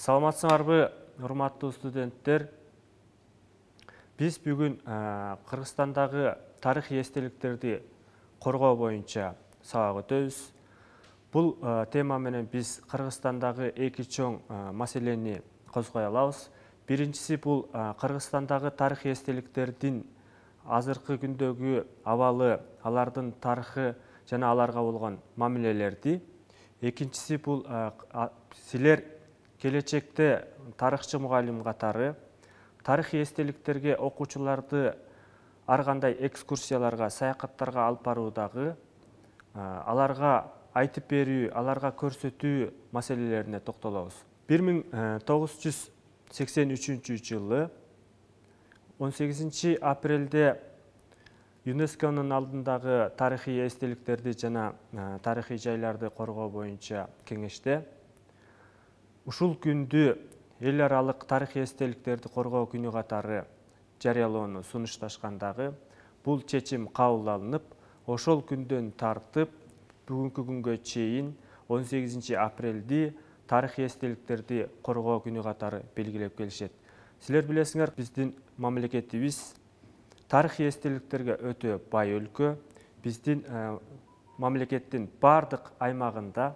Саламатсыңарбы, урматтуу студенттер? Биз бүгүн Кыргызстандагы тарыхый эстеликтерди коргоо боюнча сабак өтөбүз. Бул тема менен биз Кыргызстандагы эки чоң маселени козгой алабыз. Биринчиси бул Кыргызстандагы тарыхый эстеликтердин азыркы күндөгү абалы, алардын тарыхы жана аларга болгон мамилелерди. Экинчиси бул силер келечекте тарыхчы мугалим катары тарыхый эстеликтерге окуучуларды ар кандай экскурсияларга, саякаттарга алып баруудагы аларга айтып берүү, аларга көрсөтүү маселелерине токтолобуз. 1983 жылы 18 апрелде ЮНЕСКОнун алдындагы тарыхый эстеликтерди жана тарыхый жайларды коргоо боюнча кеңеште ушул күндү эл аралык тарыхый эстеликтерди коргоо күнү катары жарыялоону сунушташкандагы бул чечим кабыл алынып, ошол күндөн тартып бүгүнкү күнгө чейин 18 апрелди тарыхый эстеликтерди коргоо күнү катары белгилеп келишет. Силер билесиңер, биздин мамлекетибиз тарыхый эстеликтерге өтө бай өлкө. Биздин мамлекеттин бардык аймагында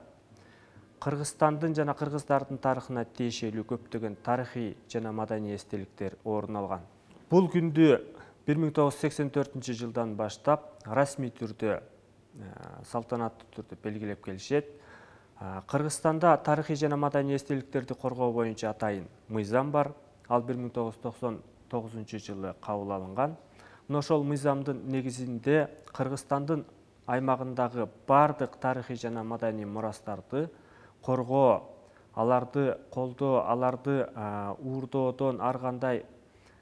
Кыргызстандын жана кыргыздардын тарыхына тиешелүү көптөгөн тарыхый жана маданий эстеликтер орун алган. Бул күндү 1984 жылдан баштап расмий түрдө, салтанаттуу түрдө белгилеп келишет. Кыргызстанда тарыхый жана маданий эстеликтерди коргоо боюнча атайын мыйзам бар. Ал 1999 жылы кабыл алынган. Ошол мыйзамдын негизинде Кыргызстандын аймагындагы бардык тарыхый жана маданий мурастарды коргоо, аларды колдоо, аларды уурдоодон, ар кандай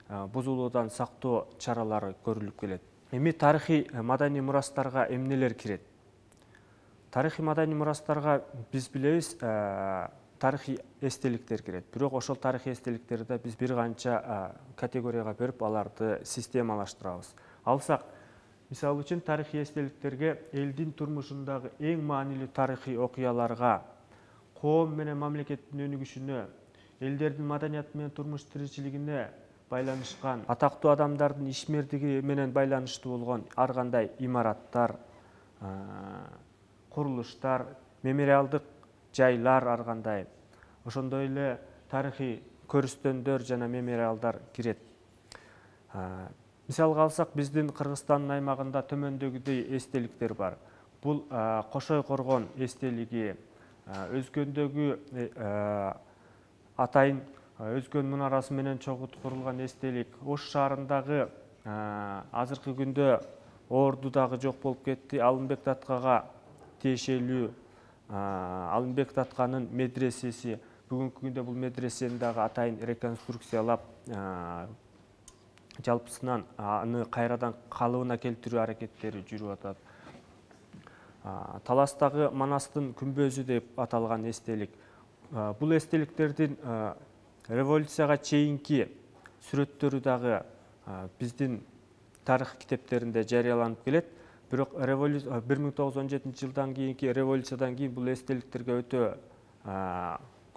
бузулуудан сактоо чаралары көрүлүп келет. Эми тарыхый маданий мурастарга эмнелер кирет? Тарыхый маданий мурастарга биз билебиз, тарыхый эстеликтер кирет. Бирок ошол тарыхый эстеликтерди биз бир канча категорияга бөлүп, аларды системалаштырабыз. Алсак, мисалы үчүн тарыхый эстеликтерге элдин турмушундагы эң маанилүү тарыхый окуяларга, коом менен мамлекеттин өнүгүшүнө, элдердин маданияты менен турмуш тиричилигине байланышкан, атактуу адамдардын ишмердиги менен байланыштуу болгон ар кандай имараттар, курулуштар, мемориалдык жайлар ар кандай, ошондой эле тарыхый көрүстөндөр жана мемориалдар кирет. Мисалга алсак, биздин Кыргызстандын аймагында төмөндөгүдөй эстеликтер бар. Бул Кошой Коргон эстелиги, Өзгөндөгү атайын Өзгөн мунарасы менен чогуу курулган эстелик, Ош шаарындагы азыркы күндө Ордудагы жок болуп кетти, Алымбек Таткага тиешелүү Алымбек Татканын медресеси, бүгүнкү күндө бул медресени дагы атайын реконструкциялап, жалпысынан аны кайрадан калыбына келтирүү аракеттери жүрүп атат. Таластагы Манастын күмбөзү деп аталган эстелик. Бул эстеликтердин революцияга чейинки сүрөттөрү дагы биздин тарых китептеринде жарыяланып келет. Бирок 1917 жылдан кийинки революциядан кийин бул эстеликтерге өтө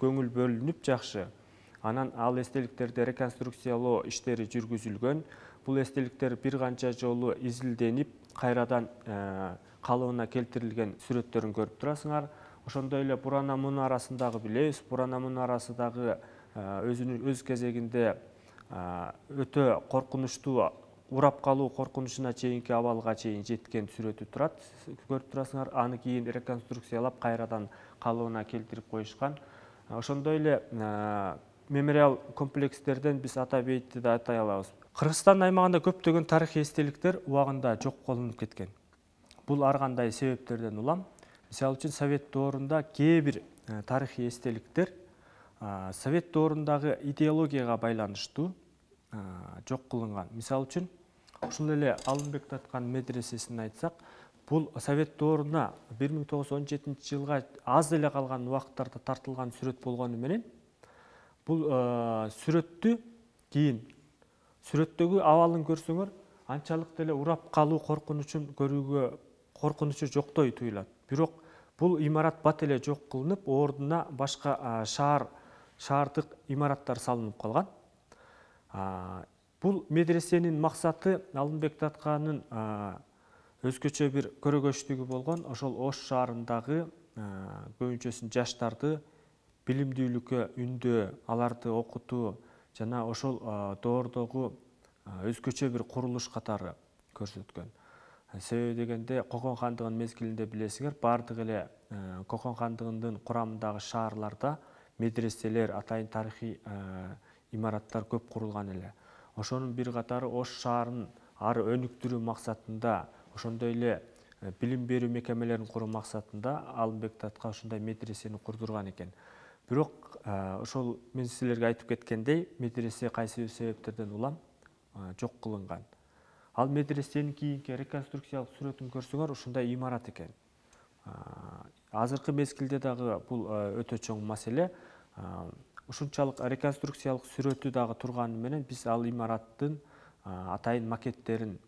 көңүл бөлүнүп жакшы. Анан ал эстеликтерди реконструкциялоо иштери жүргүзүлгөн. Бул эстеликтер бир канча жолу изилденип, кайрадан калыбына келтирилген сүрөттөрүн көрүп турасыңар. Ошондой эле Бурана мунарасын дагы билебиз. Бурана мунарасы дагы өз кезегинде өтө коркунучтуу, урап калуу коркунучуна чейинки абалга чейин жеткен сүрөтү турат. Көрүп турасыңар, аны кийин реконструкциялап, кайрадан калыбына келтирип коюшкан. Ошондой эле мемориал комплекстерден биз Ата-бейитти да атай алабыз. Кыргызстан аймагында көптөгөн тарыхый эстеликтер убагында жок болуп кеткен. Бул ар кандай себептерден улам. Мисалы үчүн Совет доорунда кээ бир тарыхый эстеликтер Совет доорундагы идеологияга байланыштуу жок кылынган. Мисалы үчүн, ушул эле Алымбек Таткан медресесин айтсак, бул Совет дооруна 1917 жылга аз эле калган убакыттарда тартылган сүрөт болгону менен, бул сүрөттү кийин сүрөттөгү абалын көрсөңөр, анчалык деле урап калуу коркунучун көрүүгө коркунучу жоктой туюлат. Бирок бул имарат бат эле жок кылынып, ордуна башка шаар шаардык имараттар салынып калган. Бул медресенин максаты Алымбек Татканын өзгөчө бир көрөгөчтүгү болгон ошол Ош шаарындагы көбүнчөсүн жаштарды билимдүүлүккө үндөө, аларды окутуу жана ошол доордогу өзгөчө бир курулуш катары көрсөткөн. Себеби дегенде Кокон хандыгынын мезгилинде билесиңер, бардык эле Кокон хандыгынын курамындагы шаарларда медреселер, атайын тарыхый имараттар көп курулган эле. Ошонун бир катары Ош шаарын ары өнүктүрүү максатында, ошондой эле билим берүү мекемелерин куруу максатында Алымбек Татка ушундай медресени курдурган экен. Бирок ошол мен силерге айтып кеткендей, медресе кайсы бир себептерден улам жок кылынган. Ал медресенин кийинки реконструкциялык сүрөтүн көрсөңөр, ушундай имарат экен. Азыркы мезгилде дагы бул өтө чоң маселе. Ушунчалык реконструкциялык сүрөтү дагы турганы менен биз ал имараттын атайын макеттерин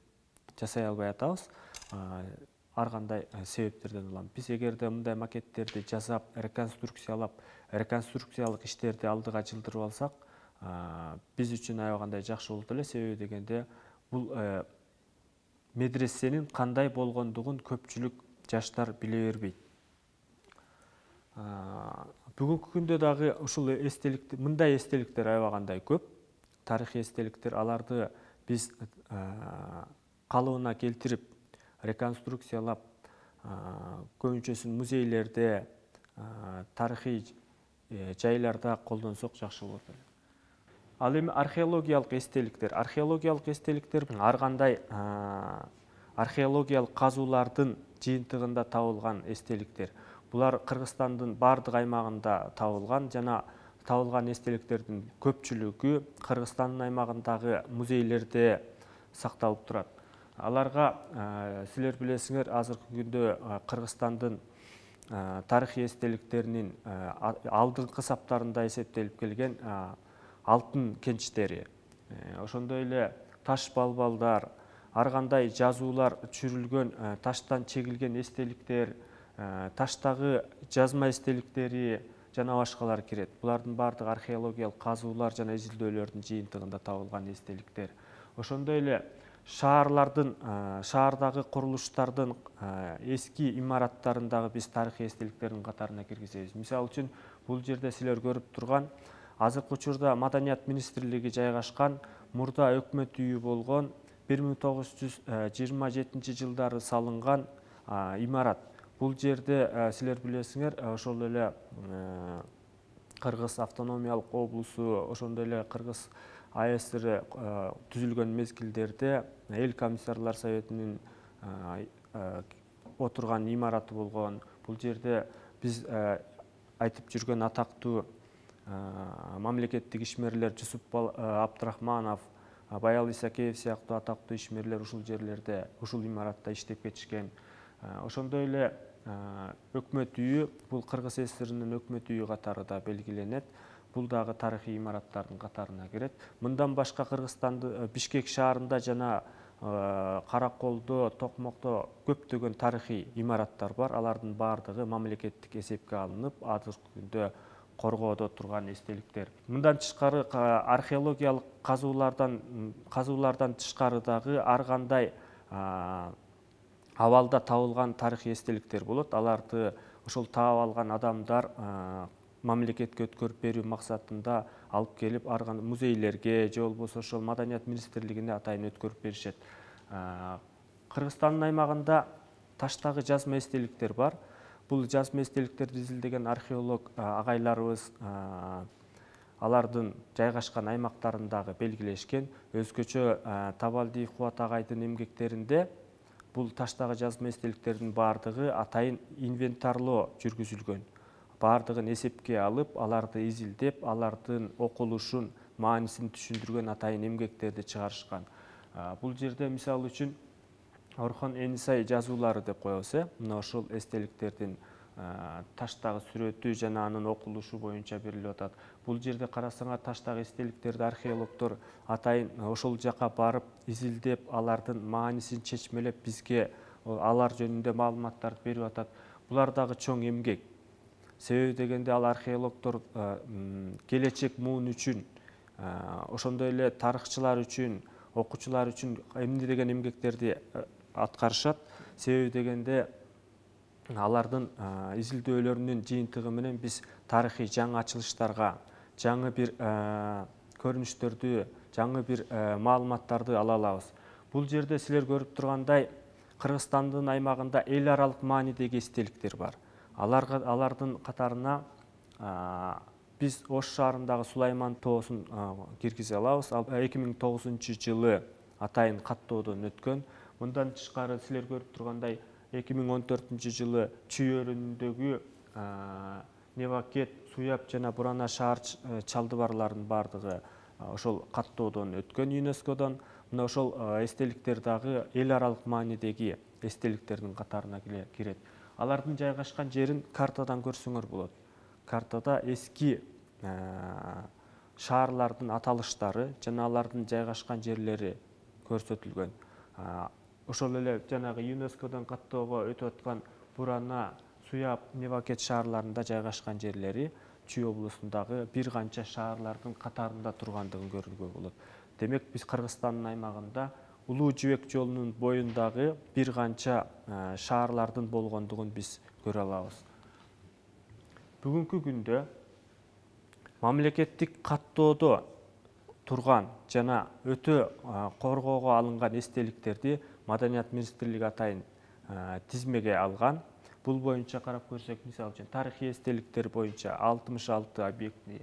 жасай албай атабыз. Ар кандай себептерден улам. Биз эгерде мындай макеттерди жасап, реконструкциялык иштерди алдыга жылдырып алсак, биз үчүн аябагандай жакшы болот эле. Себеби дегенде бул медресенин кандай болгондугун көпчүлүк жаштар биле бербейт. Бүгүнкү күндө дагы ушул мындай эстеликтер аябагандай көп. Тарыхый эстеликтер, аларды биз калыбына келтирип, реконструкциялап, көбүнчөсүн музейлерде, тарыхый жайларда колдонсок жакшы болот эле. Ал эми археологиялык эстеликтер. Археологиялык эстеликтер ар кандай археологиялык казуулардын жыйынтыгында табылган эстеликтер. Булар Кыргызстандын бардык аймагында табылган жана табылган эстеликтердин көпчүлүгү Кыргызстандын аймагындагы музейлерде сакталып турат. Аларга силер билесиңер, азыркы күндө Кыргызстандын тарыхый эстеликтеринин алдыңкы саптарында эсептелип келген алтын кенчтери, ошондой эле таш балбалдар, ар кандай жазуулар түшүрүлгөн таштан чегилген эстеликтер, таштагы жазма эстеликтери жана башкалар кирет. Булардын бардыгы археологиялык казуулар жана изилдөөлөрдүн жыйынтыгында табылган эстеликтер. Ошондой эле шаардагы курулуштардын эски имараттарындагы биз тарыхый эстеликтердин катарына киргизебиз. Мисалы үчүн, бул жерде силер көрүп турган азыркы учурда Маданият министрлиги жайгашкан, мурда өкмөт үйү болгон 1927 жылдары салынган имарат. Бул жерде силер билесиңер, ошол эле Кыргыз автономиялык облусу, ошондой эле Кыргыз АСР түзүлгөн мезгилдерде Эл комиссарлар советинин отурган имараты болгон. Бул жерде биз айтып жүргөн атактуу мамлекеттик ишмерлер Жусуп Абдрахманов, Баял Исакеев сыяктуу атактуу ишмерлер ушул жерлерде, ушул имаратта иштеп кетишкен. Ошондой эле өкмөт үйү, бул Кыргыз ССРнин өкмөт үйү катары да белгиленет. Бул дагы тарыхый имараттардын катарына кирет. Мындан башка Кыргызстандын Бишкек шаарында жана Караколдо, Токмокто көптөгөн тарыхый имараттар бар. Алардын бардыгы мамлекеттик эсепке алынып, азыркы күндө коргоодо турган эстеликтер. Мындан тышкары археологиялык казуулардан тышкары дагы ар кандай абалда табылган тарыхый эстеликтер болот. Аларды ошол таап алган адамдар мамлекетке өткөрүп берүү максатында алып келип, ар кандай музейлерге же болбосо ошол Маданият министрлигине атайын өткөрүп беришет. Кыргызстандын аймагында таштагы жазма эстеликтер бар. Бул жазма эстеликтерди изилдеген археолог агайларыбыз алардын жайгашкан аймактарындагы белгилешкен. Өзгөчө Табалдиев Кубат агайдын эмгектеринде бул таштагы жазма эстеликтердин бардыгы атайын инвентарлоо жүргүзүлгөн. Бардыгын эсепке алып, аларды изилдеп, алардын окулушун, маанисин түшүндүргөн атайын эмгектерди чыгарышкан. Бул жерде мисалы үчүн Орхон Энисай жазуулары деп коебуз, мына ошол эстеликтердин таштагы сүрөтү жана анын окулушу боюнча берилип атат. Бул жерде карасаңар, таштагы эстеликтерди археологдор атайын ошол жака барып, изилдеп, алардын маанисин чечмелеп, бизге алар жөнүндө маалыматтарды берип атат. Булар дагы чоң эмгек. Себеби дегенде ал археологдор келечек муун үчүн, ошондой эле тарыхчылар үчүн, окуучулар үчүн эмне деген эмгектерди аткарышат. Себеби дегенде алардын изилдөөлөрүнүн жыйынтыгы менен биз тарыхый жаңы ачылыштарга, жаңы бир көрүнүштөрдү, жаңы бир маалыматтарды ала алабыз. Бул жерде силер көрүп тургандай Кыргызстандын аймагында эл аралык маанидеги эстеликтер бар. Алардын катарына биз Ош шаарындагы Сулайман тоосун киргизе алабыз. Ал 2009-жылы атайын каттоодон өткөн. Мындан тышкары силер көрүп тургандай 2014-жылы Чүй өрүнүндөгү Невакет, Суяб жана Бурана шаар чалдыбарларынын бардыгы ошол каттоодон өткөн ЮНЕСКОдон. Мына ошол эстеликтер дагы эл аралык маанидеги эстеликтердин катарына кирет. Алардын жайгашкан жерин картадан көрсөңөр болот. Картада эски шаарлардын аталыштары жана алардын жайгашкан жерлери көрсөтүлгөн. Ошол эле жанагы ЮНЕСКОдон каттоого өтүп аткан Бурана, Суяб, Невакет шаарларында жайгашкан жерлери Чүй облусундагы бир канча шаарлардын катарында тургандыгын көрүүгө болот. Демек биз Кыргызстандын аймагында Улуу Жибек жолунун боюндагы бир канча шаарлардын болгондугун биз көрө алабыз. Бүгүнкү күндө мамлекеттик каттоодо турган жана өтө коргоого алынган эстеликтерди Маданият министрлиги атайын тизмеге алган. Бул боюнча карап көрсөк, мисалы үчүн тарыхый эстеликтер боюнча 66 объектни,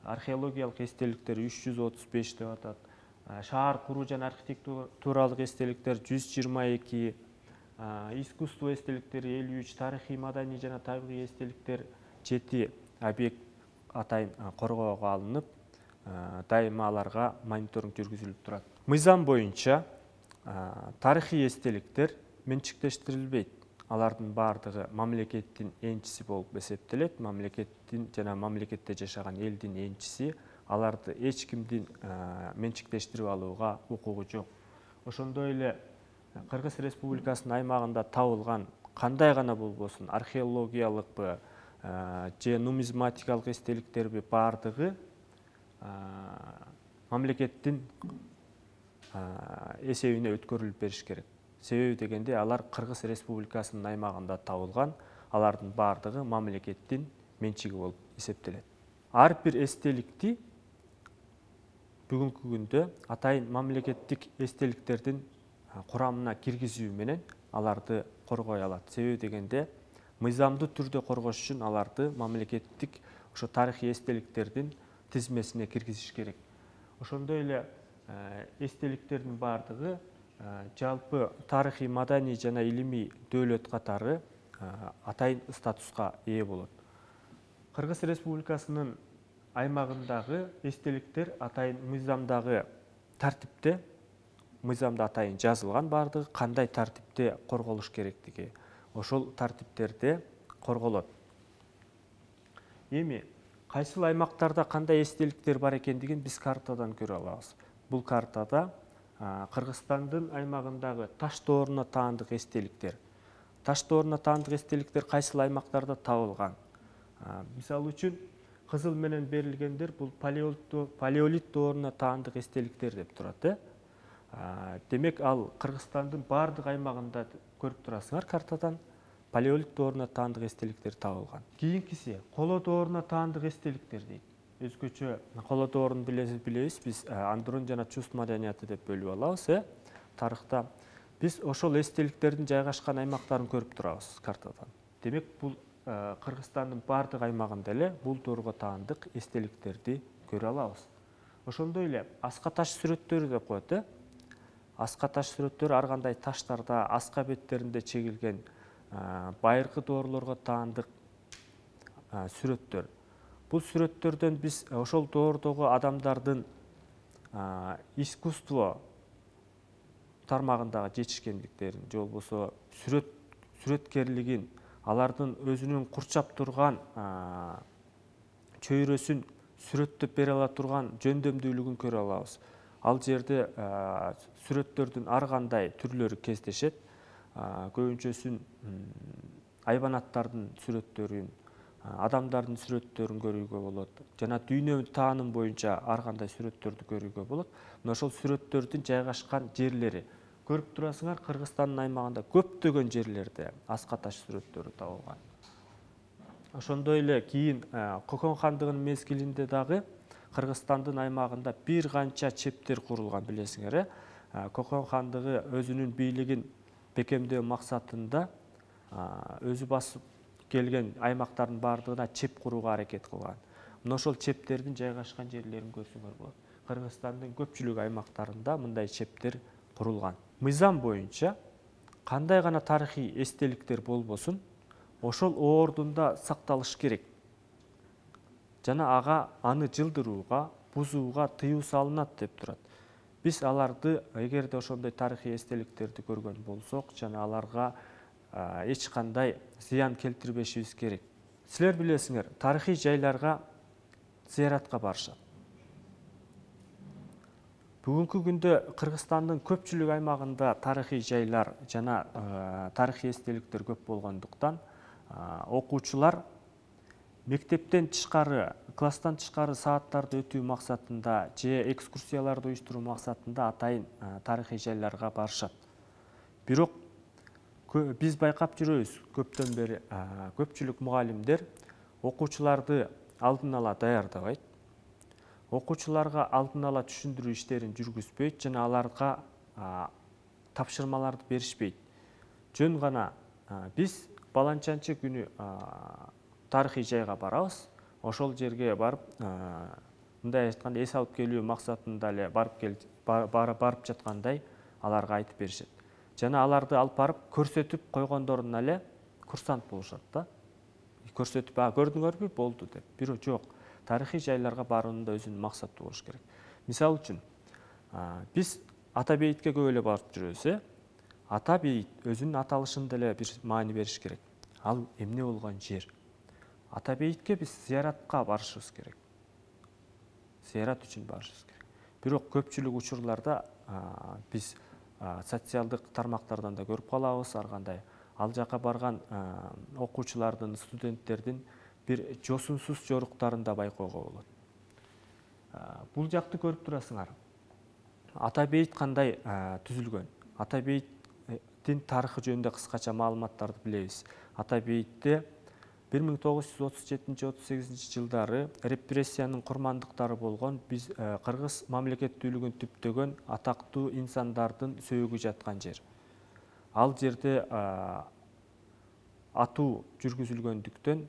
археологиялык эстеликтер 335 деп атат, шаар куруу жана архитектуралык эстеликтер 122, искусство эстеликтери 53, тарыхый, маданий жана табигый эстеликтер 7 объект атайын коргоого алынып, дайыма аларга мониторинг жүргүзүлүп турат. Мыйзам боюнча тарыхый эстеликтер менчиктештирилбейт. Алардын бардыгы мамлекеттин энчиси болуп эсептелет. Мамлекеттин жана мамлекетте жашаган элдин энчиси. Аларды эч кимдин менчиктештирип алууга укугу жок. Ошондой эле Кыргыз Республикасынын аймагында табылган кандай гана болбосун, археологиялыкпы же нумизматикалык эстеликтерби, бардыгы мамлекеттин эсебине өткөрүлүп бериш керек. Себеби дегенде алар Кыргыз Республикасынын аймагында табылган, алардын бардыгы мамлекеттин менчиги болуп эсептелет. Ар бир эстеликти бүгүнкү күндө атайын мамлекеттик эстеликтердин курамына киргизүү менен аларды коргой алат. Себеби дегенде мыйзамдуу түрдө коргош үчүн аларды мамлекеттик ошо тарыхый эстеликтердин тизмесине киргизиш керек. Ошондой эле эстеликтердин бардыгы жалпы тарыхый, маданий жана илимий дөөлөт катары атайын статуска ээ болот. Кыргыз Республикасынын аймагындагы эстеликтер атайын мыйзамдагы тартипте, мыйзамда атайын жазылган бардыгы кандай тартипте корголуш керектиги, ошол тартиптерде корголот. Эми кайсыл аймактарда кандай эстеликтер бар экендигин биз картадан көрө алабыз. Бул картада Кыргызстандын аймагындагы таш дооруна таандык эстеликтер. Таш дооруна таандык эстеликтер кайсыл аймактарда табылган? Мисалы үчүн кызыл менен берилгендер бул палеолит дооруна таандык эстеликтер деп турат. Демек ал Кыргызстандын бардык аймагында көрүп турасыңар картадан палеолит дооруна таандык эстеликтер табылган. Кийинкиси коло дооруна таандык эстеликтер дейт. Өзгөчө коло доорун билебиз, биз андрон жана чуст маданияты деп бөлүп алабыз. Тарыхта биз ошол эстеликтердин жайгашкан аймактарын көрүп турабыз картадан. Демек бул Кыргызстандын бардык аймагында эле бул доорго таандык эстеликтерди көрө алабыз. Ошондой эле аска таш сүрөттөрү деп коет. Аска таш сүрөттөрү ар кандай таштарда, аска беттеринде чегилген байыркы доорлорго таандык сүрөттөр. Бул сүрөттөрдөн биз ошол доордогу адамдардын искусство тармагындагы жетишкендиктерин, же болбосо сүрөткерлигин, алардын өзүнүн курчап турган чөйрөсүн сүрөттөп бере ала турган жөндөмдүүлүгүн көрө алабыз. Ал жерде сүрөттөрдүн ар кандай түрлөрү кездешет. Көбүнчөсүн айбанаттардын сүрөттөрүн, адамдардын сүрөттөрүн көрүүгө болот жана дүйнө тааным боюнча ар кандай сүрөттөрдү көрүүгө болот. Мына ошол сүрөттөрдүн жайгашкан жерлери көрүп турасыңар, Кыргызстандын аймагында көптөгөн жерлерде аска таш сүрөттөрү табылган. Ошондой эле кийин Кокон хандыгынын мезгилинде дагы Кыргызстандын аймагында бир канча чептер курулган, билесиңер. Кокон хандыгы өзүнүн бийлигин бекемдөө максатында өзү басып келген аймактардын баардыгына чеп курууга аракет кылган. Мына ошол чептердин жайгашкан жерлерин көрсөңөр болот. Кыргызстандын көпчүлүк аймактарында мындай чептер курулган. Мыйзам боюнча кандай гана тарыхый эстеликтер болбосун, ошол ордунда сакталыш керек. Жана аны жылдырууга, бузууга тыюу салынат деп турат. Биз аларды эгерде ошондой тарыхый эстеликтерди көргөн болсок, жана аларга эч кандай зыян келтирбешибиз керек. Силер билесиңер, тарыхый жайларга зыяратка барышат. Бүгүнкү күндө Кыргызстандын көпчүлүк аймагында тарыхый жайлар жана тарыхый эстеликтер көп болгондуктан окуучулар мектептен тышкары, класстан тышкары сааттарды өтүү максатында же экскурсияларды уюштуруу максатында атайын тарыхый жайларга барышат. Бирок биз байкап жүрөбүз, көптөн бери көпчүлүк мугалимдер окуучуларды алдын ала даярдабайт, окуучуларга алдын ала түшүндүрүү иштерин жүргүзбөйт жана аларга тапшырмаларды беришпейт. Жөн гана биз баланчанчы күнү тарыхый жайга барабыз, ошол жерге барып, мындай айтканда эс алып келүү максатында эле барып жаткандай аларга айтып беришет. Жана аларды алып барып көрсөтүп койгондоруна эле курсант болушат да. Көрсөтүп, көрдүңөрбү, болду деп. Бирок жок, тарыхый жайларга баруунун да өзүнүн максаты болуш керек. Мисалы үчүн, биз ата бейитке көп эле барып жүрөбүз. Ата бейит өзүнүн аталышында эле бир маани бериш керек. Ал эмне болгон жер? Ата бейитке биз зыяратка барышыбыз керек. Зыярат үчүн барышыбыз керек. Бирок көпчүлүк учурларда биз социалдык тармактардан да көрүп калабыз, ар кандай ал жака барган окуучулардын, студенттердин бир жосунсуз жоруктарын да байкоого болот. Бул жакты көрүп турасыңар. Ата бейит кандай түзүлгөн? Ата бейиттин тарыхы жөнүндө кыскача маалыматтарды билебиз. Ата бейитте 1937-38 жылдары репрессиянын курмандыктары болгон биз кыргыз мамлекеттүүлүгүн түптөгөн атактуу инсандардын сөөгү жаткан жер. Ал жерде атуу жүргүзүлгөндүктөн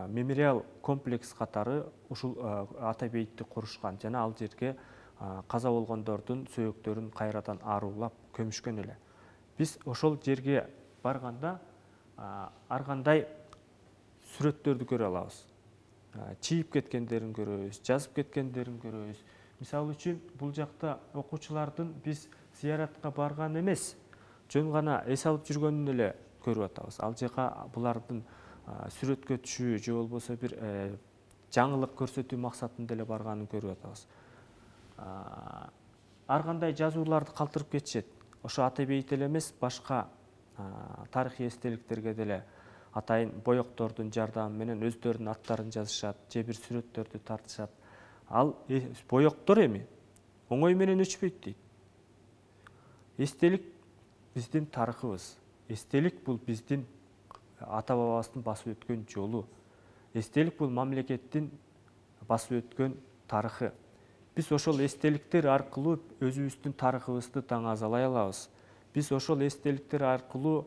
мемориал комплекс катары ушул ата бейитти курушкан жана ал жерге каза болгондордун сөөктөрүн кайрадан арулап көмүшкөн эле. Биз ошол жерге барганда ар кандай сүрөттөрдү көрө алабыз. Чийип кеткендерин көрөбүз, жазып кеткендерин көрөбүз. Мисалы үчүн, бул жакта окуучулардын биз зыяратка барган эмес, жөн гана эс алып жүргөнүн эле көрүп атабыз. Ал жака булардын сүрөткө түшүү же болбосо бир жаңылык көрсөтүү максатында эле барганын көрүп атабыз. Ар кандай жазууларды калтырып кетишет. Ошо ата бейит эле эмес, башка тарыхый эстеликтерге деле атайын боектордун жардамы менен өздөрүнүн аттарын жазышат, же бир сүрөттөрдү тартышат. Ал боектор эми оңой менен өчпөйт дейт. Эстелик биздин тарыхыбыз. Эстелик бул биздин ата бабабыздын басып өткөн жолу. Эстелик бул мамлекеттин басып өткөн тарыхы. Биз ошол эстеликтер аркылуу өзүбүздүн тарыхыбызды таңазалай алабыз. Биз ошол эстеликтер аркылуу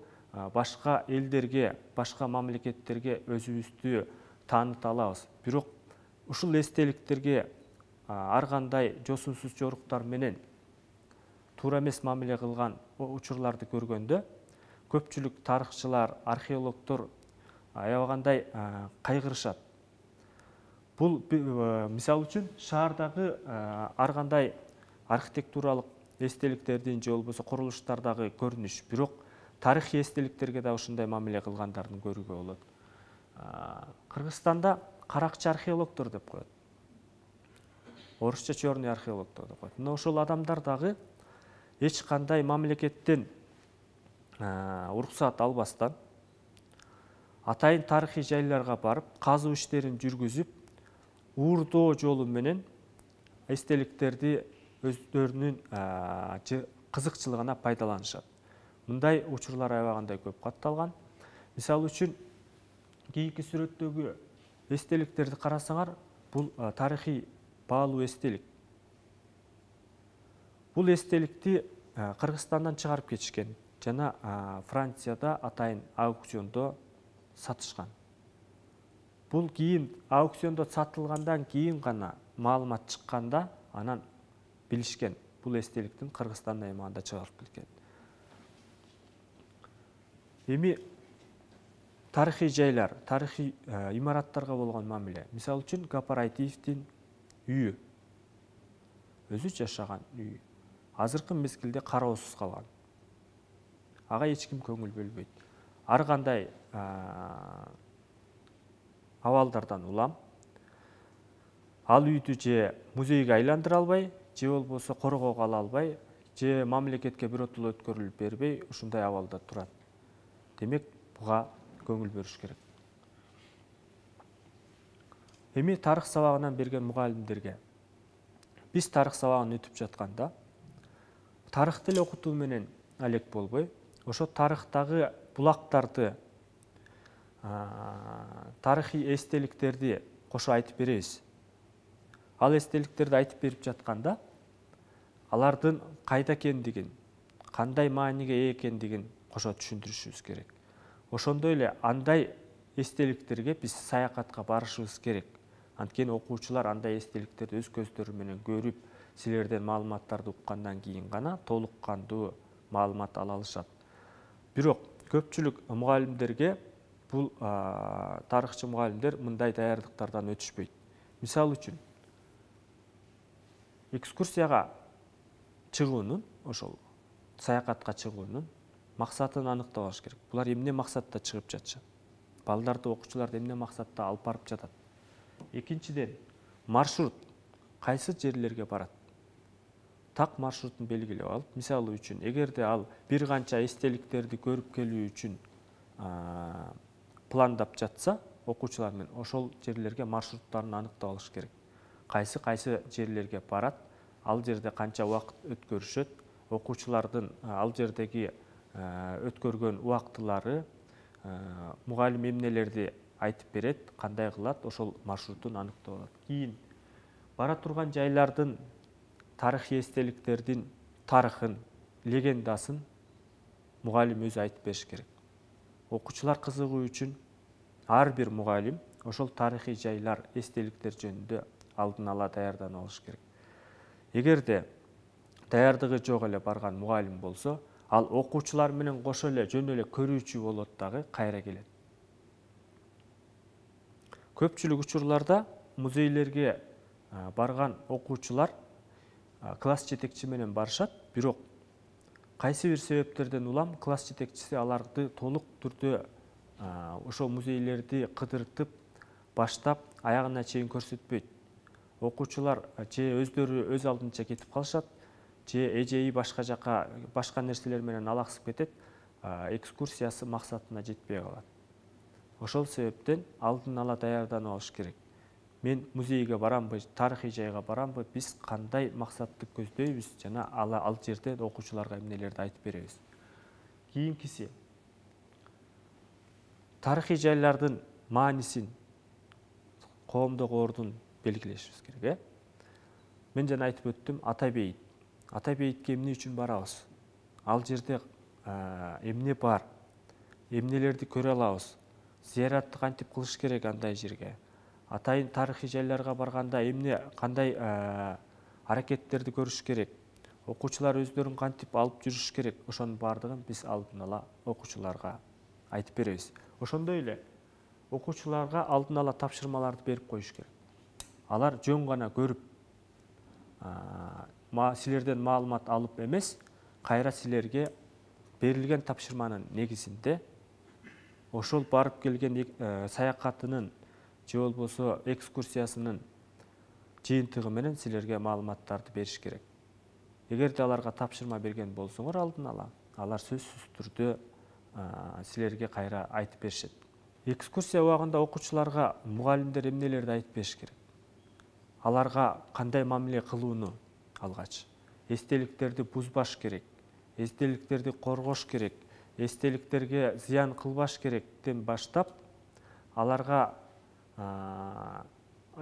башка элдерге, башка мамлекеттерге өзүбүздү тааныта алабыз. Бирок ушул эстеликтерге ар кандай жосунсуз жоруктар менен туура эмес мамиле кылган учурларды көргөндө көпчүлүк тарыхчылар, археологдор аябагандай кайгырышат. Бул мисалы үчүн шаардагы ар кандай архитектуралык эстеликтердин же болбосо курулуштардагы көрүнүш, бирок тарыхый эстеликтерге да ушундай мамиле кылгандарын көрүүгө болот. Кыргызстанда каракчы археологдор деп коет. Орусча черный археологдор деп коет. Мына ошол адамдар дагы эч кандай мамлекеттен уруксат албастан атайын тарихи жайларга барып, казуу иштерин жүргүзүп, уурдоо жолу менен эстеликтерди өздөрүнүн кызыкчылыгына пайдаланышат. Мындай учурлар аябагандай көп катталган. Мисалы үчүн, кийинки сүрөттөгү эстеликтерди карасаңар, бул тарихи баалуу эстелик. Бул эстеликти Кыргызстандан чыгарып кетишкен жана Францияда атайын аукциондо сатышкан. Бул кийин аукциондо сатылгандан кийин гана маалымат чыкканда анан билишкен бул эстеликтин Кыргызстандан аймагында чыгарып келген. Эми тарихи жайлар, тарихи имараттарга болгон мамиле. Мисалы үчүн Гапар Айтиевдин үйү, өзү жашаган үйү, азыркы мезгилде кароосуз калган. Ага эч ким көңүл бөлбөйт. Ар кандай абалдардан улам ал үйдү же музейге айландыра албай, же болбосо коргоого ала албай, же мамлекетке биротоло өткөрүлүп бербей, ушундай абалда турат. Демек, буга көңүл бөлүш керек. Эми тарых сабагынан берген мугалимдерге. Биз тарых сабагын өтүп жатканда, тарыхты эле окутуу менен алек болбой, ошо тарыхтагы булактарды, тарыхый эстеликтерди кошо айтып беребиз. Ал эстеликтерди айтып берип жатканда, алардын кайда экендигин, кандай мааниге ээ экендигин кошо түшүндүрүшүбүз керек. Ошондой эле андай эстеликтерге биз саякатка барышыбыз керек. Анткени окуучулар андай эстеликтерди өз көздөрү менен көрүп, силерден маалыматтарды уккандан кийин гана толук кандуу маалымат ала алышат. Бирок көпчүлүк мугалимдерге бул тарыхчы мугалимдер мындай даярдыктардан өтүшпөйт. Мисалы үчүн, экскурсияга чыгуунун, ошол саякатка чыгуунун максатын аныктап алыш керек. Булар эмне максатта чыгып жатышат? Балдарды, окуучуларды эмне максатта алып барып жатат? Экинчиден, маршрут кайсы жерлерге барат? Так маршрутун белгилеп алып, мисалы үчүн, эгерде ал бир канча эстеликтерди көрүп келүү үчүн пландап жатса, окуучулар менен ошол жерлерге маршруттарын аныктап алыш керек. Кайсы жерлерге барат, ал жерде канча убакыт өткөрүшөт, окуучулардын ал жердеги өткөргөн убактылары, мугалим эмнелерди айтып берет, кандай кылат, ошол маршрутун аныктап алат. Кийин бара турган жайлардын тарыхый эстеликтердин тарыхын, легендасын мугалим өзү айтып бериш керек. Окуучулар кызыгуу үчүн ар бир мугалим ошол тарыхый жайлар, эстеликтер жөнүндө алдын ала даярданып алыш керек. Эгерде даярдыгы жок эле барган мугалим болсо, ал окуучулар менен кошо эле жөн эле көрүүчү болот дагы, кайра келет. Көпчүлүк учурларда музейлерге барган окуучулар класс жетекчи менен барышат, бирок кайсы бир себептерден улам класс жетекчиси аларды толук түрдө ошол музейлерди кыдыртып, баштап, аягына чейин көрсөтпөйт. Окуучулар же өздөрү өз алдынча кетип калышат, же эжеи башка жака, башка нерселер менен алаксып кетет, экскурсиясы максатына жетпей калат. Ошол себептен алдын ала даярданып алыш керек. Мен музейге барамбы, тарыхый жайга барамбы, биз кандай максатты көздөйбүз, жана ал жерде окуучуларга эмнелерди айтып беребиз. Кийинкиси, тарыхый жайлардын маанисин, коомдогу ордун белгилешибиз керек. Мен жана айтып өттүм, Ата бейит. Ата бейитке эмне үчүн барабыз? Ал жерде эмне бар? Эмнелерди көрө алабыз? Зыяратты кантип кылыш керек андай жерге? Атайын тарыхый жайларга барганда эмне, кандай аракеттерди көрүш керек? Окуучулар өздөрүн кантип алып жүрүш керек? Ошонун баардыгын биз алдын ала окуучуларга айтып беребиз. Ошондой эле окуучуларга алдын ала тапшырмаларды берип коюш керек. Алар жөн гана көрүп, силерден маалымат алып эмес, кайра силерге берилген тапшырманын негизинде ошол барып келген саякатынын же болбосо экскурсиясынын жыйынтыгы менен силерге маалыматтарды бериш керек. Эгерде аларга тапшырма берген болсоңор алдын ала, алар сөзсүз түрдө силерге кайра айтып беришет. Экскурсия убагында окуучуларга мугалимдер эмнелерди айтып бериш керек? Аларга кандай мамиле кылууну алгач, эстеликтерди бузбаш керек, эстеликтерди коргош керек, эстеликтерге зыян кылбаш керектен баштап, аларга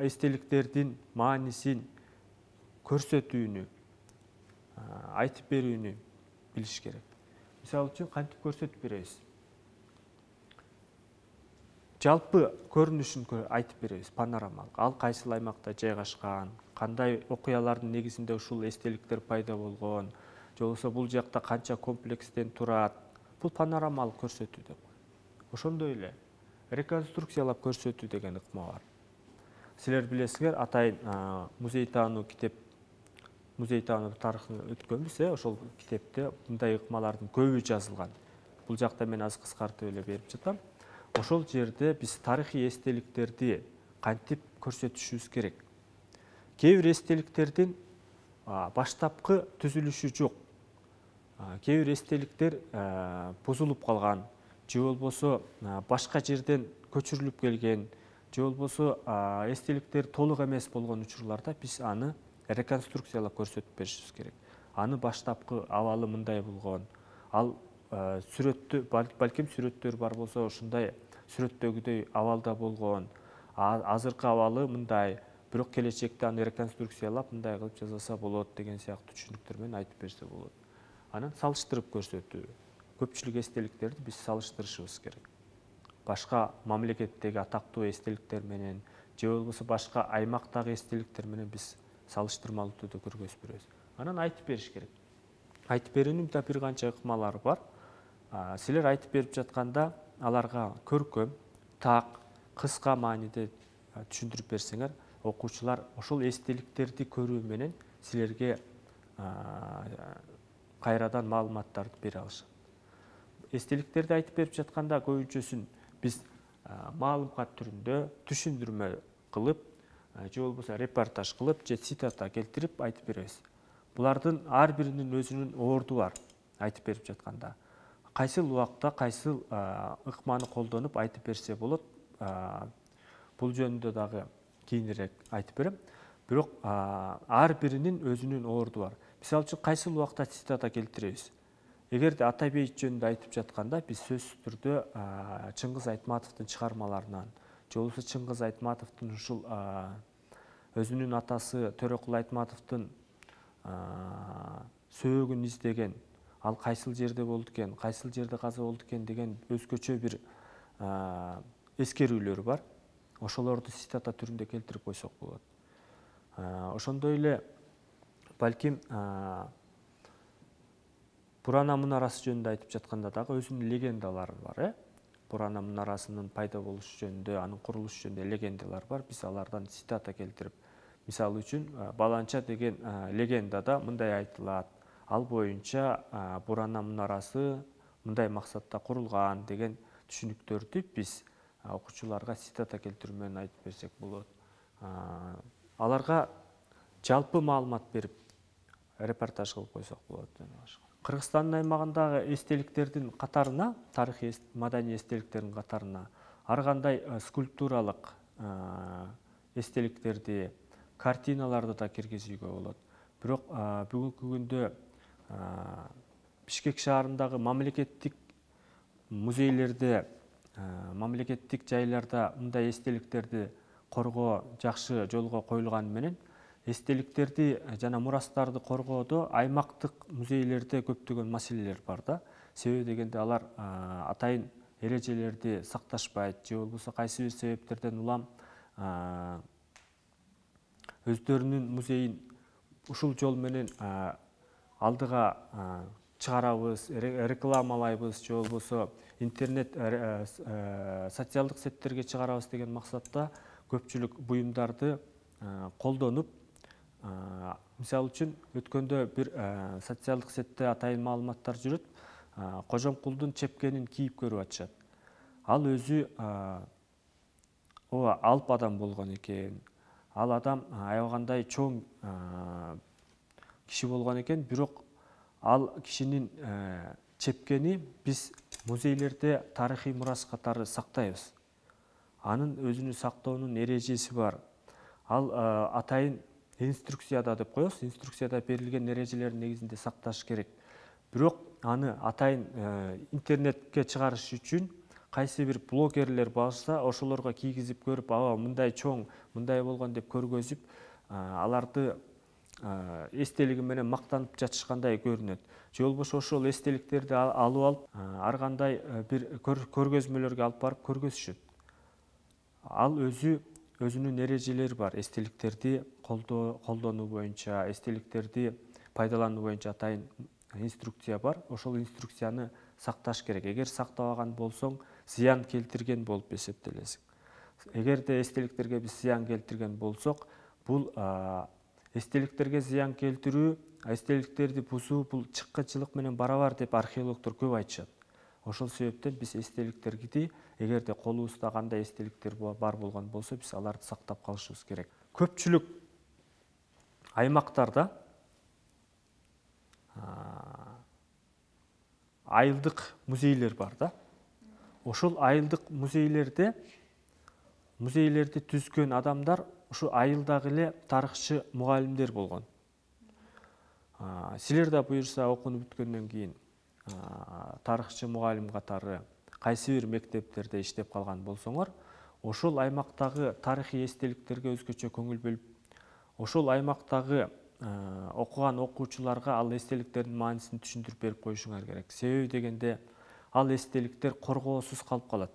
эстеликтердин маанисин көрсөтүүнү, айтып берүүнү билиш керек. Мисалы үчүн кантип көрсөтүп беребиз? Жалпы көрүнүшүн айтып беребиз, панорамалык. Ал кайсыл аймакта жайгашкан, кандай окуялардын негизинде ушул эстеликтер пайда болгон, же болбосо бул жакта канча комплекстен турат. Бул панорамалык көрсөтүү деп. Ошондой эле реконструкциялап көрсөтүү деген ыкма бар. Силер билесиңер, атайын музей таануу китеп, музей таануу тарыхын өткөнбүз, ошол китепте мындай ыкмалардын көбү жазылган. Бул жакта мен аз кыскартып эле берип жатам. Ошол жерде биз тарыхый эстеликтерди кантип көрсөтүшүбүз керек. Кээ бир эстеликтердин баштапкы түзүлүшү жок. Кээ бир эстеликтер бузулуп калган, же болбосо башка жерден көчүрүлүп келген, же болбосо эстеликтер толук эмес болгон учурларда биз аны реконструкциялап көрсөтүп беришибиз керек. Аны баштапкы абалы мындай болгон, ал сүрөттө, балким сүрөттөр бар болсо ушундай сүрөттөгүдөй абалда болгон, азыркы абалы мындай, бирок келечекте аны реконструкциялап мындай кылып жасаса болот деген сыяктуу түшүнүктөр менен айтып берсе болот. Анан салыштырып көрсөтүү. Көпчүлүк эстеликтерди биз салыштырышыбыз керек. Башка мамлекеттеги атактуу эстеликтер менен, же болбосо башка аймактагы эстеликтер менен биз салыштырмалуу түрдө көргөзүп беребиз. Анан айтып бериш керек. Айтып берүүнүн да бир канча ыкмалары бар. Силер айтып берип жатканда аларга көркөм, так, кыска мааниде түшүндүрүп берсеңер, окуучулар ошол эстеликтерди көрүү менен силерге кайрадан маалыматтарды бере алышат. Эстеликтерди айтып берип жатканда көбүнчөсүн биз маалымат түрүндө түшүндүрмө кылып, же болбосо репортаж кылып, же цитата келтирип айтып беребиз. Булардын ар биринин өзүнүн орду бар айтып берип жатканда. Кайсыл убакта кайсыл ыкманы колдонуп айтып берсе болот. Бул жөнүндө дагы кийинирээк айтып берем. Бирок ар биринин өзүнүн орду бар. Мисалы үчүн кайсыл убакта цитата келтиребиз? Эгерде Атай бейит жөнүндө айтып жатканда биз сөзсүз түрдө Чыңгыз Айтматовдун чыгармаларынан, же болбосо Чыңгыз Айтматовдун ушул өзүнүн атасы Төрөкул Айтматовдун сөөгүн издеген, ал кайсыл жерде болду экен, кайсыл жерде каза болду экен деген өзгөчө бир эскерүүлөр бар. Ошолорду цитата түрүндө келтирип койсок болот. Ошондой эле балким Бурана мунарасы жөнүндө айтып жатканда дагы өзүнүн легендалары бар. Бурана мунарасынын пайда болушу жөнүндө, анын курулушу жөнүндө легендалар бар. Биз алардан цитата келтирип, мисалы үчүн Баланча деген легендада мындай айтылат. Ал боюнча Бурана мунарасы мындай максатта курулган деген түшүнүктөрдү биз окуучуларга цитата келтирүү менен айтып берсек болот. Аларга жалпы маалымат берип, репортаж кылып койсок болот. Кыргызстандын аймагындагы эстеликтердин катарына, тарыхый маданий эстеликтердин катарына ар кандай скульптуралык эстеликтерди, картиналарды да киргизүүгө болот. Бирок бүгүнкү күндө Бишкек шаарындагы мамлекеттик музейлерде, мамлекеттик жайларда мындай эстеликтерди коргоо жакшы жолго коюлганы менен эстеликтерди жана мурастарды коргоодо аймактык музейлерде көптөгөн маселелер бар да. Себеби дегенде алар атайын эрежелерди сакташпайт, же болбосо кайсы бир себептерден улам өздөрүнүн музейин ушул жол менен алдыга чыгарабыз, рекламалайбыз, же болбосо интернет социалдык сеттерге чыгарабыз деген максатта көпчүлүк буюмдарды колдонуп, мисалы үчүн өткөндө бир социалдык сетте атайын маалыматтар жүрөт. Кожомкулдун чепкенин кийип көрүп атышат. Ал өзү алып адам болгон экен. Ал адам аябагандай чоң киши болгон экен, бирок ал кишинин чепкени биз музейлерде тарыхый мурас катары сактайбыз. анын өзүнүн сактоонун эрежеси бар. Ал атайын инструкцияда деп коебуз, инструкцияда берилген эрежелердин негизинде сакташ керек. Бирок аны атайын интернетке чыгарыш үчүн кайсы бир блогерлер болсо, ошолорго кийгизип көрүп, мындай чоң, мындай болгон деп көргөзүп, аларды эстелиги менен мактанып жатышкандай көрүнөт. Же болбосо ошол эстеликтерди алып алып, ар кандай бир көргөзмөлөргө алып барып көргөзүшөт. Ал өзүнүн эрежелери бар. Эстеликтерди колдонуу боюнча, эстеликтерди пайдалануу боюнча атайын инструкция бар. Ошол инструкцияны сакташ керек. Эгер сактабаган болсоң, зыян келтирген болуп эсептелесиң. Эгерде эстеликтерге биз зыян келтирген болсок, бул эстеликтерге зыян келтирүү, эстеликтерди бузуу бул чыккынчылык менен барабар деп археологдор көп айтышат. Ошол себептен биз эстеликтерди, эгерде колубузда кандай эстеликтер бар болгон болсо, биз аларды сактап калышыбыз керек. Көпчүлүк аймактарда айылдык музейлер бар да. Ошол айылдык музейлерди түзгөн адамдар ушу айылдагы эле тарыхчы мугалимдер болгон. Силер да буюрса окууну бүткөндөн кийин тарыхчы мугалим катары кайсы бир мектептерде иштеп калган болсоңор, ошол аймактагы тарыхый эстеликтерге өзгөчө көңүл бөлүп, ошол аймактагы окуган окуучуларга ал эстеликтердин маанисин түшүндүрүп берип коюшуңар керек. Себеби дегенде ал эстеликтер коргоосуз калып калат.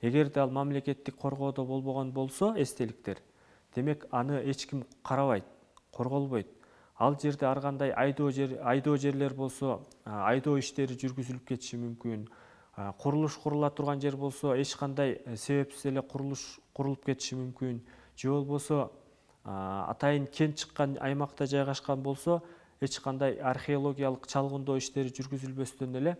Эгерде ал мамлекеттик коргоодо болбогон болсо эстеликтер, демек аны эч ким карабайт, корголбойт. Ал жерде ар кандай айдоо жерлер болсо, айдоо иштери жүргүзүлүп кетиши мүмкүн. Курулуш курула турган жер болсо, эч кандай себепсиз эле курулуш курулуп кетиши мүмкүн. Же болбосо атайын кен чыккан аймакта жайгашкан болсо, эч кандай археологиялык чалгындоо иштери жүргүзүлбөстөн эле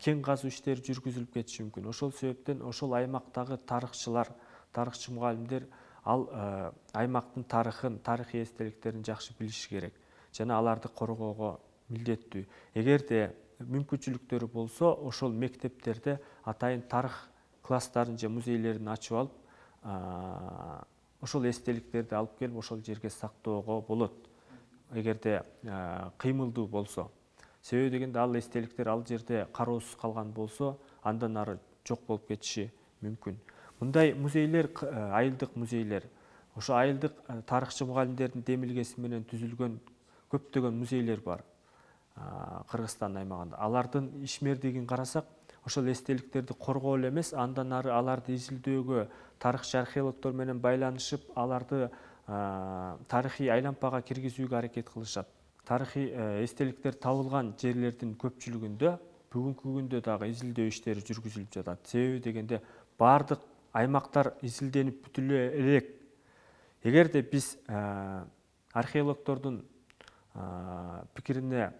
кен казуу иштери жүргүзүлүп кетиши мүмкүн. Ошол себептен ошол аймактагы тарыхчылар, тарыхчы мугалимдер ал аймактын тарыхын, тарыхый эстеликтерин жакшы билиши керек жана аларды коргоого милдеттүү. Эгерде мүмкүнчүлүктөрү болсо, ошол мектептерде атайын тарых класстарын же музейлерин ачып алып, ошол эстеликтерди алып келип ошол жерге сактоого болот. Эгерде кыймылдуу болсо. Себеби дегенде ал эстеликтер ал жерде кароосуз калган болсо, андан ары жок болуп кетиши мүмкүн. Мындай музейлер, айылдык музейлер, ошо айылдык тарыхчы мугалимдердин демилгеси менен түзүлгөн көптөгөн музейлер бар Кыргызстан аймагында. Алардын ишмердигин карасак, ошол эстеликтерди коргоо эле эмес, андан ары аларды изилдөөгө тарыхчы археологдор менен байланышып, аларды тарыхый айлампага киргизүүгө аракет кылышат. Тарыхый эстеликтер табылган жерлердин көпчүлүгүндө бүгүнкү күндө дагы изилдөө иштери жүргүзүлүп жатат. Себеби дегенде бардык аймактар изилденип бүтүлө элек. Эгерде биз археологдордун пикирине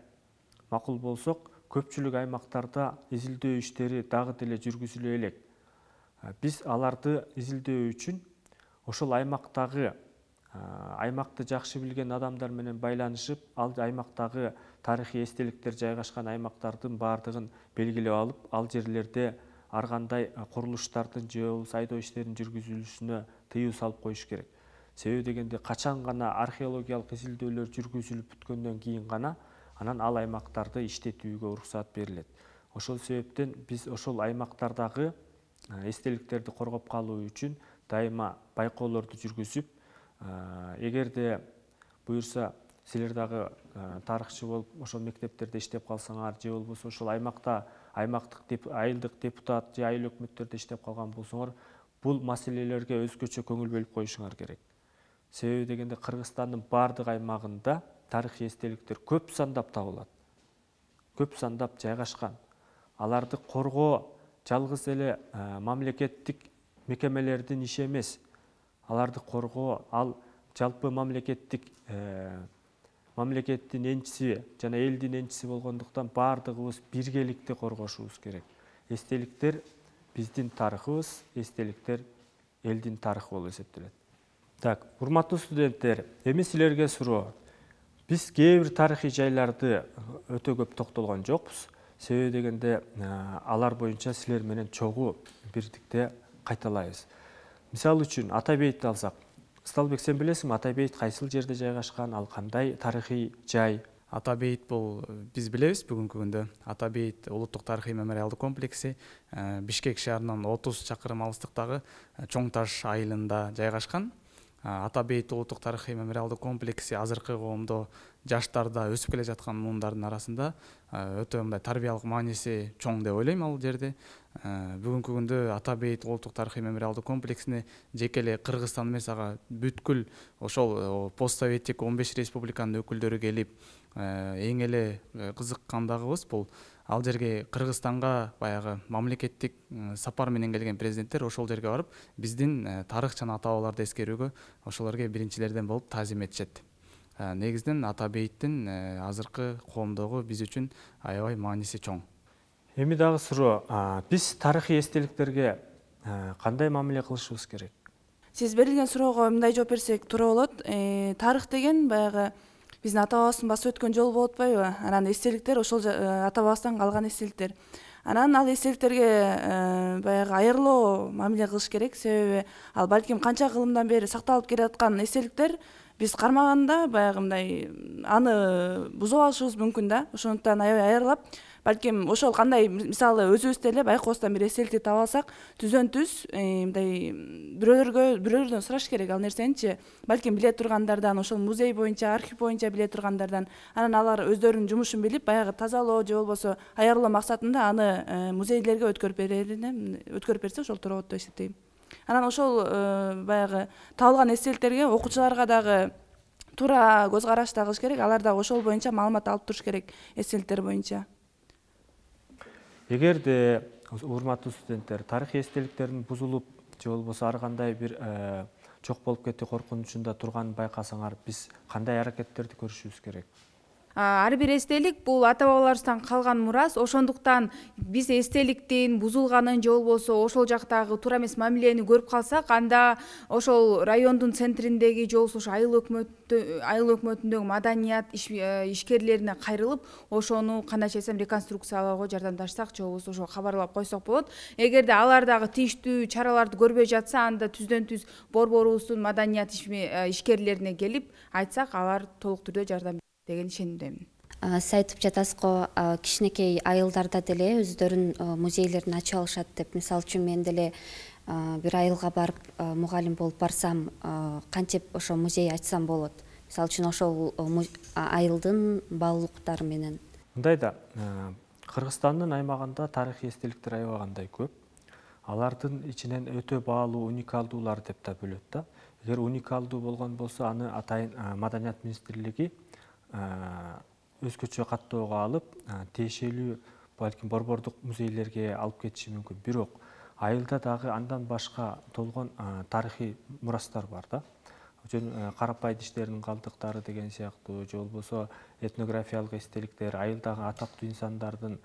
макул болсок, көпчүлүк аймактарда изилдөө иштери дагы деле жүргүзүлө элек. Биз аларды изилдөө үчүн ошол аймактагы аймакты жакшы билген адамдар менен байланышып, ал аймактагы тарыхый эстеликтер жайгашкан аймактардын бардыгын белгилеп алып, ал жерлерде ар кандай курулуштардын же болбосо айдоо иштеринин жүргүзүлүшүнө тыюу салып коюш керек. Себеби дегенде качан гана археологиялык изилдөөлөр жүргүзүлүп бүткөндөн кийин гана анан ал аймактарды иштетүүгө уруксат берилет. Ошол себептен биз ошол аймактардагы эстеликтерди коргоп калуу үчүн дайыма байкоолорду жүргүзүп, эгерде буюрса силер дагы тарыхчы болуп ошол мектептерде иштеп калсаңар, же болбосо ошол аймактык айылдык депутат же айыл өкмөттөрдө иштеп калган болсоңор, бул маселелерге өзгөчө көңүл бөлүп коюшуңар керек. Себеби дегенде Кыргызстандын бардык аймагында тарыхый эстеликтер көп сандап табылат. Көп сандап жайгашкан. Аларды коргоо жалгыз эле мамлекеттик мекемелердин иши эмес. Аларды коргоо ал жалпы мамлекеттин энчиси жана элдин энчиси болгондуктан бардыгыбыз биргеликте коргошубуз керек. Эстеликтер биздин тарыхыбыз, эстеликтер элдин тарыхы болуп эсептелет. Так, урматтуу студенттер, эми силерге суроо. Биз кээ бир тарыхый жайларды өтө көп токтолгон жокпуз. Себеби дегенде алар боюнча силер менен чогуу бирдикте кайталайбыз. Мисалы үчүн Ата бейитти алсак, Ысталбек, сен билесиңби Ата бейит кайсыл жерде жайгашкан, ал кандай тарыхый жай? Ата бейит бул биз билебиз бүгүнкү күндө. Ата бейит улуттук тарыхый мемориалдык комплекси Бишкек шаарынан 30 чакырым алыстыктагы Чоң Таш айылында жайгашкан. Ата бейит улуттук тарыхый мемориалдык комплекси азыркы коомдо жаштарда өсүп келе жаткан муундардын арасында өтө мындай тарбиялык мааниси чоң деп ойлойм ал жерде. Бүгүнкү күндө Ата бейит улуттук тарыхый мемориалдык комплексине жеке эле Кыргызстан эмес, ага бүткүл ошол постсоветтик 15 республиканын өкүлдөрү келип, эң эле кызыккандагыбыз бул ал жерге Кыргызстанга баягы мамлекеттик сапар менен келген президенттер ошол жерге барып, биздин тарых жана ата бабаларды эскерүүгө ошолорго биринчилерден болуп таазим этишет. Негизинен Ата бейиттин азыркы коомдогу биз үчүн аябай мааниси чоң. Эми дагы суроо, биз тарыхый эстеликтерге кандай мамиле кылышыбыз керек? Сиз берилген суроого мындай жооп берсек туура болот. Тарых деген баягы биздин ата бабабыздын басып өткөн жол болуп атпайбы? Анан эстеликтер ошол ата бабабыздан калган эстеликтер. Анан ал эстеликтерге баягы айырылуу мамиле кылыш керек, себеби ал балким канча кылымдан бери сакталып келаткан эстеликтер, биз кармаганда баягы мындай аны бузуп алышыбыз мүмкүн да. Ошондуктан аябай айырылап, балким ошол кандай мисалы өзүбүз эле байкоостон бир эстеликти таап алсак, түздөн түз мындай бирөөлөрдөн сураш керек ал нерсеничи. Балким биле тургандардан, ошол музей боюнча, архив боюнча биле тургандардан, анан алар өздөрүнүн жумушун билип, баягы тазалоо же болбосо аярылоо максатында аны музейлерге өткөрүп берсе ошол туура болот деп эсептейм. Анан ошол баягы табылган эстеликтерге окуучуларга дагы туура көз караш да кылыш керек. Алар дагы ошол боюнча маалымат алып туруш керек эстеликтер боюнча. Эгерде урматтуу студенттер, тарыхый эстеликтердин бузулуп же болбосо ар кандай бир жок болуп кетүү коркунучунда турганын байкасаңар, биз кандай аракеттерди көрүшүбүз керек? Ар бир эстелик бул ата бабаларыбыздан калган мурас. Ошондуктан биз эстеликтин бузулганын же болбосо ошол жактагы туура эмес мамилени көрүп калсак, анда ошол райондун центриндеги же болбосо ошо айыл өкмөтүндөгү маданият ишкерлерине кайрылып, ошону кандай чейсем реконструкциялоого жардамдашсак же болбосо ошого кабарлап койсок болот. Эгерде алар дагы тийиштүү чараларды көрбөй жатса, анда түздөн түз борборубуздун маданият ишкерлерине келип айтсак, алар толук түрдө жардам деген ишенимдемин. Сиз айтып жатасыз го, кичинекей айылдарда деле өздөрүнүн музейлерин ачып алышат деп. Мисалы үчүн мен деле бир айылга барып мугалим болуп барсам, кантип ошо музей ачсам болот? Мисалы үчүн ошол айылдын баалуулуктары менен. Мындай да, Кыргызстандын аймагында тарыхый эстеликтер аябагандай көп. Алардын ичинен өтө баалуу, уникалдуулар деп да бөлөт да. Эгер уникалдуу болгон болсо, аны атайын Маданият министрлиги өзгөчө каттоого алып, тиешелүү балким борбордук музейлерге алып кетиши мүмкүн. Бирок айылда дагы андан башка толгон тарыхый мурастар бар да. Карапай идиштердин калдыктары деген сыяктуу, же болбосо этнографиялык эстеликтер, айылдагы атактуу инсандардын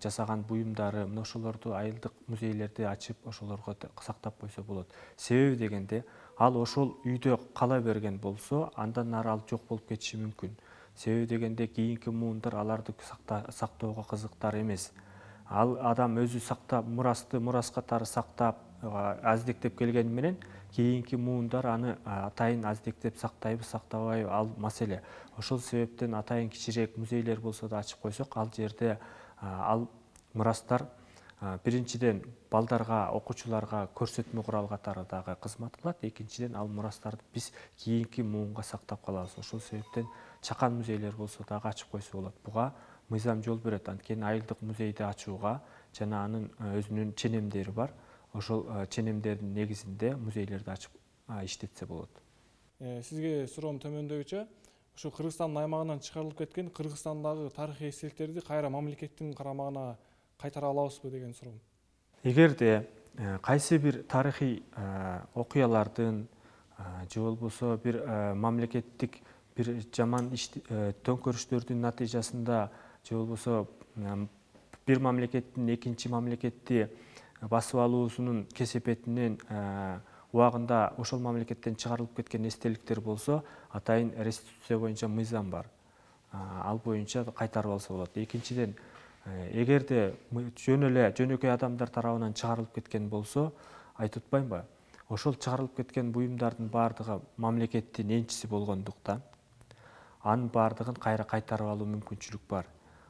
жасаган буюмдары, мына ошолорду айылдык музейлерди ачып, ошолорго сактап койсо болот. Себеби дегенде, ал ошол үйдө кала берген болсо, андан ары ал жок болуп кетиши мүмкүн. Себеби дегенде кийинки муундар аларды сактоого кызыктар эмес. Ал адам өзү сактап, мурас катары сактап, аздектеп келгени менен, кийинки муундар аны атайын аздектеп сактайбы, сактабайбы, ал маселе. Ошол себептен атайын кичирээк музейлер болсо да ачып койсок, ал жерде ал мурастар биринчиден балдарга, окуучуларга көрсөтмө курал катары дагы кызмат кылат. Экинчиден ал мурастарды биз кийинки муунга сактап калабыз. Ошол себептен чакан музейлер болсо дагы ачып койсо болот. Буга мыйзам жол берет. Анткени айылдык музейди ачууга жана анын өзүнүн ченемдери бар. Ошол ченемдердин негизинде музейлерди ачып иштетсе болот. Сизге суроом төмөндөгүчө, ушу Кыргызстандын аймагынан чыгарылып кеткен Кыргызстандагы тарыхый эстеликтерди кайра мамлекеттин карамагына кайтара алабызбы деген суроом. Эгерде кайсы бир тарыхый окуялардын же болбосо бир мамлекеттик бир жаман төңкөрүштөрдүн натыйжасында же болбосо бир мамлекеттин экинчи мамлекетти басып алуусунун кесепетинен убагында ошол мамлекеттен чыгарылып кеткен эстеликтер болсо, атайын реституция боюнча мыйзам бар. Ал боюнча кайтарып алса болот. Экинчиден, эгерде жөн эле жөнөкөй адамдар тарабынан чыгарылып кеткен болсо, айтып атпаймынбы? ошол чыгарылып кеткен буюмдардын баардыгы мамлекеттин энчиси болгондуктан анын баардыгын кайра кайтарып алуу мүмкүнчүлүк бар.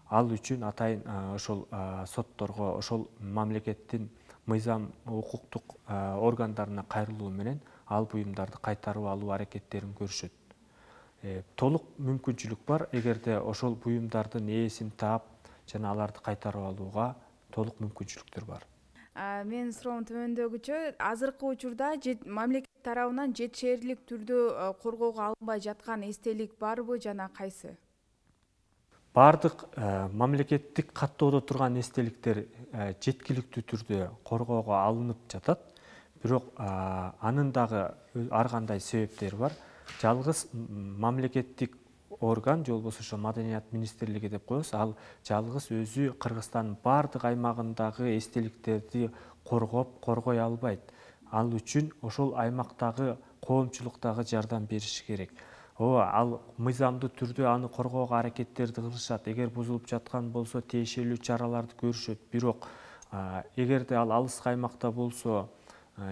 Ал үчүн атайын ошол сотторго, ошол мамлекеттин мыйзам укуктук органдарына кайрылуу менен ал буюмдарды кайтарып алуу аракеттерин көрүшөт. Толук мүмкүнчүлүк бар, эгерде ошол буюмдардын ээсин таап жана аларды кайтарып алууга толук мүмкүнчүлүктөр бар. Менин суроом төмөндөгүчө, азыркы учурда мамлекет тарабынан жетишээрлик түрдө коргоого алынбай жаткан эстелик барбы жана кайсы? Бардык мамлекеттик каттоодо турган эстеликтер жеткиликтүү түрдө коргоого алынып жатат. Бирок анын дагы ар кандай себептери бар. Жалгыз мамлекеттик орган, же болбосо ошо Маданият министрлиги деп коебуз, ал жалгыз өзү Кыргызстандын бардык аймагындагы эстеликтерди коргой албайт. Ал үчүн ошол аймактагы коомчулук дагы жардам бериши керек. Ал мыйзамдуу түрдө аны коргоого аракеттерди кылышат. Эгер бузулуп жаткан болсо тиешелүү чараларды көрүшөт. Бирок эгерде ал алыскы аймакта болсо,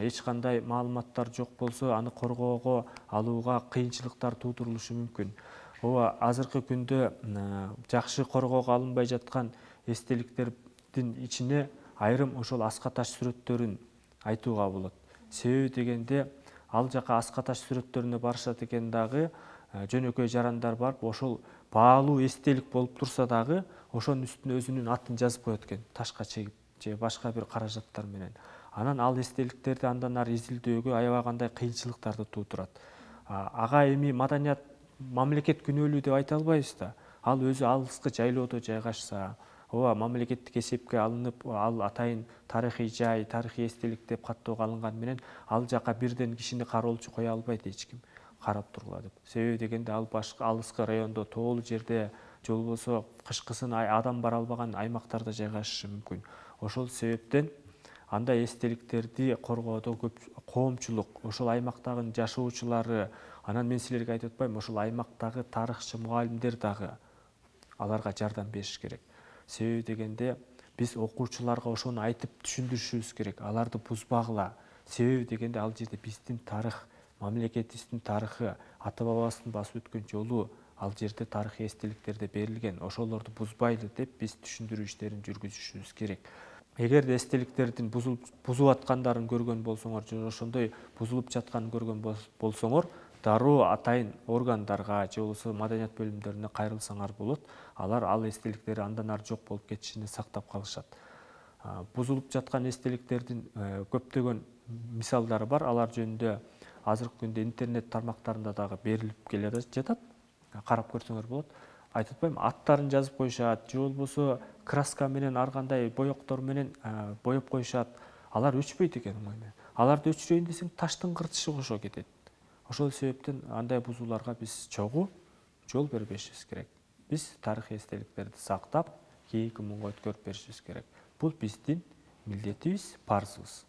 эч кандай маалыматтар жок болсо, аны коргоого алууга кыйынчылыктар туудурулушу мүмкүн. Азыркы күндө жакшы коргоого алынбай жаткан эстеликтердин ичине айрым ошол аска таш сүрөттөрүн айтууга болот. Себеби дегенде ал жака аска таш сүрөттөрүнө барышат экен дагы, жөнөкөй жарандар барып ошол баалуу эстелик болуп турса дагы ошонун үстүнө өзүнүн атын жазып коет экен, ташка чегип же башка бир каражаттар менен. Анан ал эстеликтерди андан ары изилдөөгө аябагандай кыйынчылыктарды туудурат. Ага эми маданият мамлекет күнөөлүү деп айта албайбыз да. Ал өзү алыскы жайлоодо жайгашса, мамлекеттик эсепке алынып, ал атайын тарыхый жай, тарыхый эстелик деп каттоого алынган менен ал жака бирден кишини кароолчу кое албайт эч ким карап тургула деп. Себеби дегенде ал башка алыскы райондо, тоолуу жерде, же болбосо кышкысын адам бара албаган аймактарда жайгашышы мүмкүн. Ошол себептен андай эстеликтерди коргоодо коомчулук, ошол аймактагы жашоочулары, анан мен силерге айтып атпайбы, ошол аймактагы тарыхчы мугалимдер дагы аларга жардам бериш керек. Себеби дегенде биз окуучуларга ошону айтып түшүндүрүшүбүз керек, аларды бузбагыла. Себеби дегенде ал жерде биздин тарых, мамлекетибиздин тарыхы, ата бабабыздын басып өткөн жолу ал жерде тарыхый эстеликтерде берилген. Ошолорду бузбайлы деп биз түшүндүрүү иштерин жүргүзүшүбүз керек. Эгерде эстеликтердин бузуп аткандарын көргөн болсоңор, же ошондой бузулуп жатканын көргөн болсоңор, дароо атайын органдарга, же болбосо маданият бөлүмдөрүнө кайрылсаңар болот. Алар ал эстеликтер андан ары жок болуп кетишини сактап калышат. Бузулуп жаткан эстеликтердин көптөгөн мисалдары бар. Алар жөнүндө азыркы күндө интернет тармактарында дагы берилип келе жатат. Карап көрсөңөр болот. Айтып атпайбы, аттарын жазып коюшат, же болбосо краска менен ар кандай боектор менен боеп коюшат. Алар өчпөйт экен оңой менен. Аларды өчүрөйүн десең, таштын кыртышы кошо кетет. Ошол себептен андай бузууларга биз чогуу жол бербешибиз керек. Биз тарыхый эстеликтерди сактап, кийинки муңга өткөрүп беришибиз керек. Бул биздин милдетибиз, парзыбыз.